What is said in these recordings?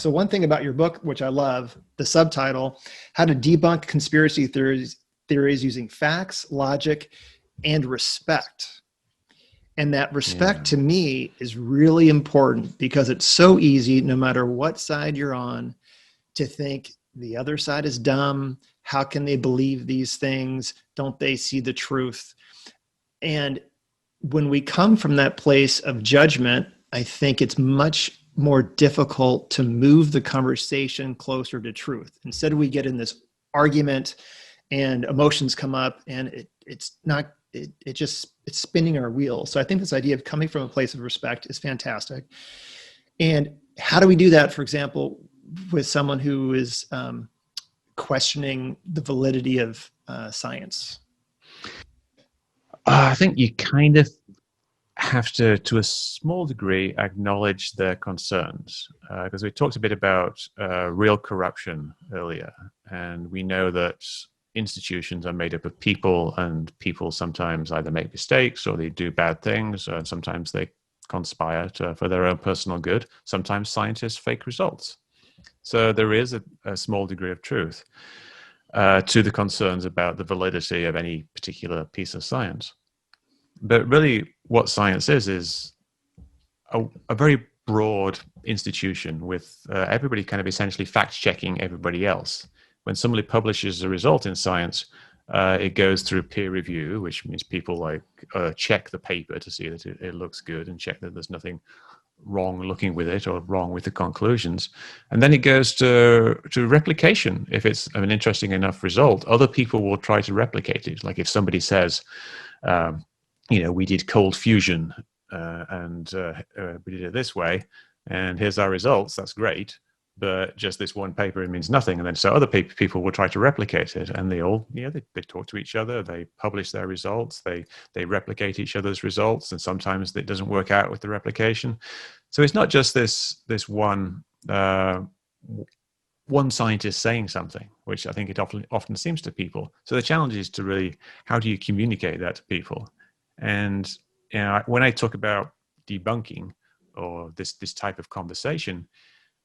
So one thing about your book, which I love, the subtitle, How to Debunk Conspiracy Theories Using Facts, Logic, and Respect. And that respect to me is really important because it's so easy, no matter what side you're on, to think the other side is dumb. How can they believe these things? Don't they see the truth? And when we come from that place of judgment, I think it's much more difficult to move the conversation closer to truth. Instead, we get in this argument and emotions come up, and it's spinning our wheels. So I think this idea of coming from a place of respect is fantastic. And how do we do that, for example, with someone who is questioning the validity of science? I think you kind of have to a small degree, acknowledge their concerns, because we talked a bit about real corruption earlier, and we know that institutions are made up of people, and people sometimes either make mistakes or they do bad things, and sometimes they conspire for their own personal good. Sometimes scientists fake results. So there is a small degree of truth to the concerns about the validity of any particular piece of science. But really what science is a very broad institution with everybody kind of essentially fact-checking everybody else. When somebody publishes a result in science, it goes through peer review, which means people check the paper to see that it looks good and check that there's nothing wrong looking with it or wrong with the conclusions. And then it goes to replication. If it's an interesting enough result, other people will try to replicate it. Like if somebody says, we did cold fusion and we did it this way, and here's our results, that's great. But just this one paper, it means nothing. And then so other people will try to replicate it, and they all, they talk to each other, they publish their results, they replicate each other's results, and sometimes it doesn't work out with the replication. So it's not just this one scientist saying something, which I think it often seems to people. So the challenge is to really, how do you communicate that to people? And when I talk about debunking or this type of conversation,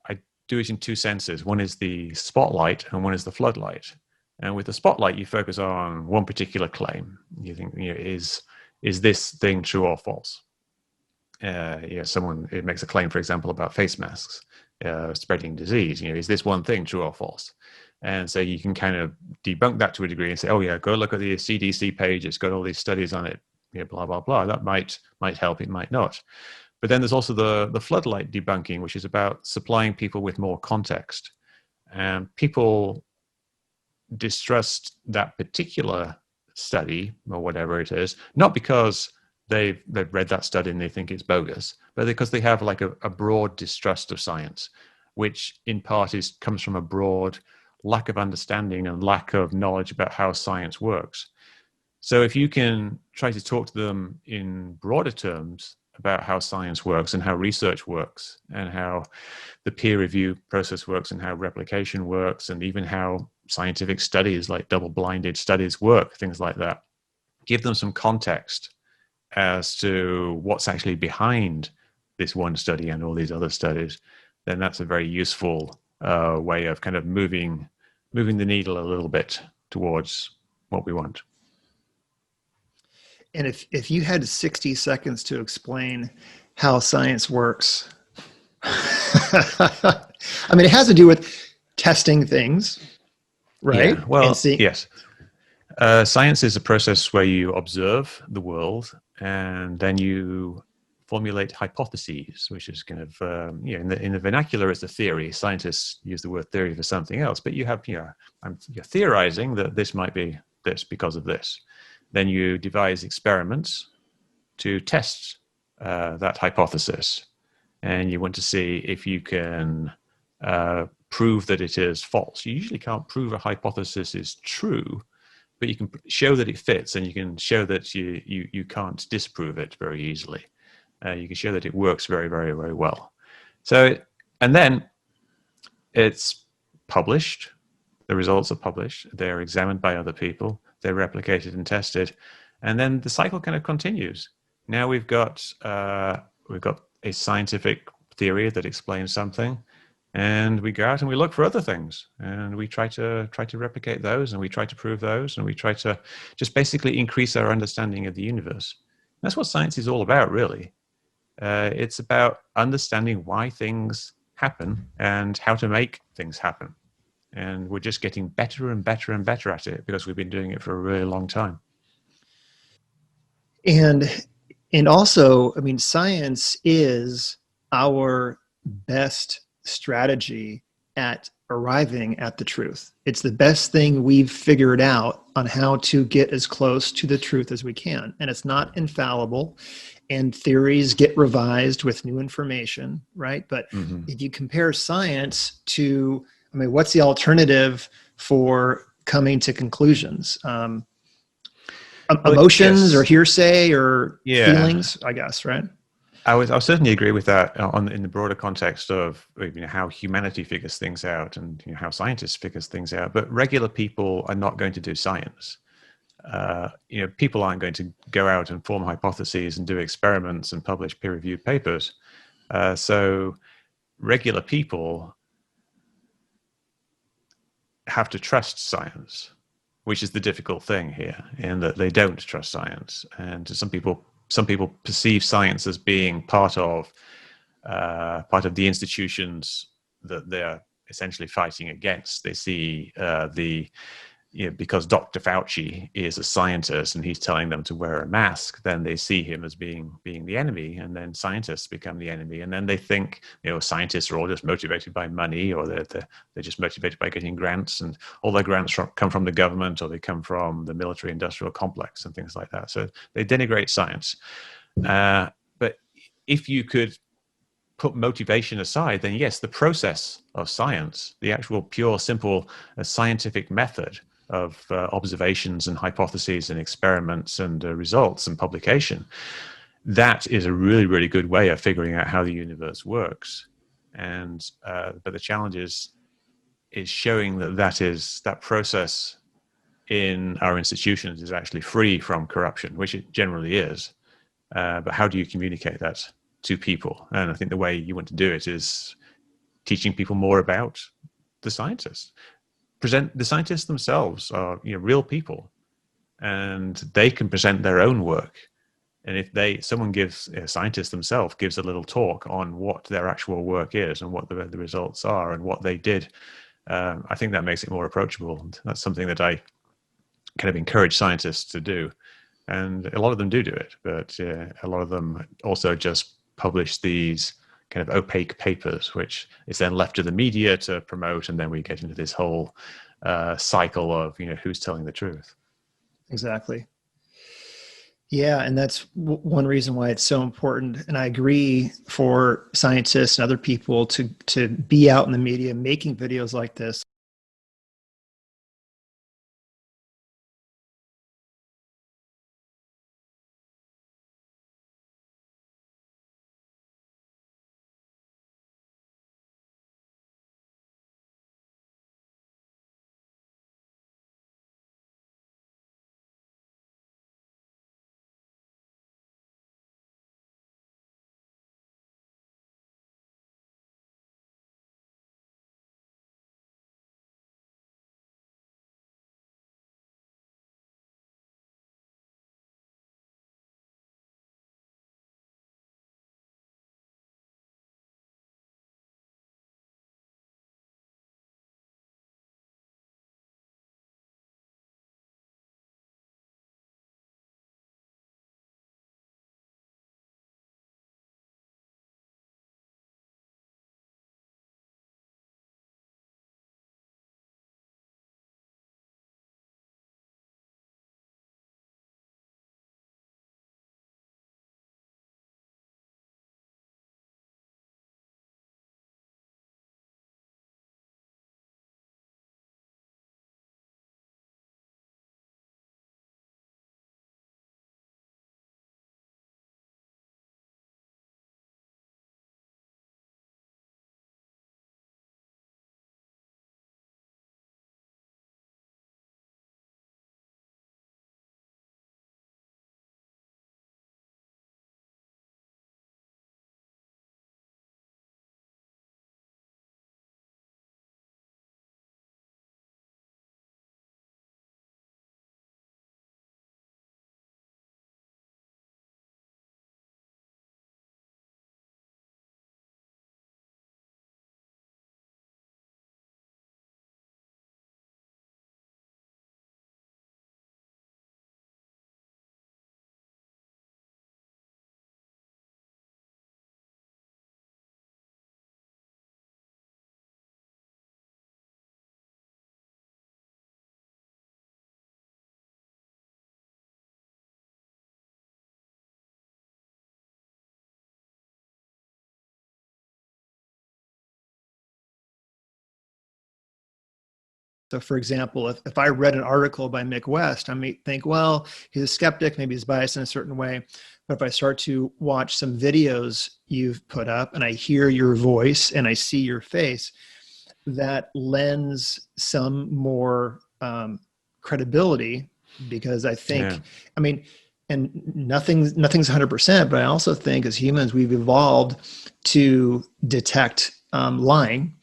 I do it in two senses. One is the spotlight and one is the floodlight. And with the spotlight, you focus on one particular claim. You think, is this thing true or false? Someone makes a claim, for example, about face masks spreading disease. Is this one thing true or false? And so you can kind of debunk that to a degree and say, oh yeah, go look at the CDC page. It's got all these studies on it. Blah blah blah. That might help. It might not. But then there's also the floodlight debunking, which is about supplying people with more context. And people distrust that particular study or whatever it is, not because they've read that study and they think it's bogus, but because they have like a broad distrust of science, which in part comes from a broad lack of understanding and lack of knowledge about how science works. So if you can try to talk to them in broader terms about how science works and how research works and how the peer review process works and how replication works and even how scientific studies like double-blinded studies work, things like that, give them some context as to what's actually behind this one study and all these other studies, then that's a very useful way of kind of moving the needle a little bit towards what we want. And if you had 60 seconds to explain how science works, I mean, it has to do with testing things, right? Yeah, well, yes. Science is a process where you observe the world and then you formulate hypotheses, which is kind of, in the vernacular, it's a theory. Scientists use the word theory for something else, but you're theorizing that this might be this because of this. Then you devise experiments to test that hypothesis. And you want to see if you can prove that it is false. You usually can't prove a hypothesis is true, but you can show that it fits, and you can show that you can't disprove it very easily. You can show that it works very, very, very well. So, and then it's published. The results are published. They're examined by other people. They're replicated and tested, and then the cycle kind of continues. Now we've got a scientific theory that explains something. and we go out and we look for other things, and we try to replicate those, and we try to prove those, and we try to just basically increase our understanding of the universe. That's what science is all about, really. It's about understanding why things happen and how to make things happen. And we're just getting better and better and better at it because we've been doing it for a really long time. And also, I mean, science is our best strategy at arriving at the truth. It's the best thing we've figured out on how to get as close to the truth as we can. And it's not infallible, and theories get revised with new information, right? But if you compare science to, I mean, what's the alternative for coming to conclusions? Emotions or hearsay or feelings, I guess, right? I would certainly agree with that in the broader context of how humanity figures things out and how scientists figures things out. But regular people are not going to do science. People aren't going to go out and form hypotheses and do experiments and publish peer-reviewed papers. So regular people have to trust science, which is the difficult thing here, in that they don't trust science. And some people perceive science as being part of the institutions that they're essentially fighting against. They see because Dr. Fauci is a scientist and he's telling them to wear a mask, then they see him as being the enemy, and then scientists become the enemy. And then they think, scientists are all just motivated by money, or they're just motivated by getting grants, and all their grants come from the government, or they come from the military industrial complex and things like that. So they denigrate science. But if you could put motivation aside, then yes, the process of science, the actual pure, simple scientific method of observations and hypotheses and experiments and results and publication, that is a really, really good way of figuring out how the universe works. And but the challenge is showing that process in our institutions is actually free from corruption, which it generally is. But how do you communicate that to people? And I think the way you want to do it is teaching people more about the scientists. The scientists themselves are real people, and they can present their own work. And if someone gives, a scientist themselves gives a little talk on what their actual work is and what the results are and what they did, I think that makes it more approachable. And that's something that I kind of encourage scientists to do. And a lot of them do it, but a lot of them also just publish these kind of opaque papers, which is then left to the media to promote, and then we get into this whole cycle of who's telling the truth. Exactly. Yeah, and that's one reason why it's so important. And I agree, for scientists and other people to be out in the media making videos like this. So for example, if I read an article by Mick West, I may think, well, he's a skeptic, maybe he's biased in a certain way. But if I start to watch some videos you've put up and I hear your voice and I see your face, that lends some more credibility, because I think, I mean, and nothing's 100%, but I also think as humans, we've evolved to detect lying.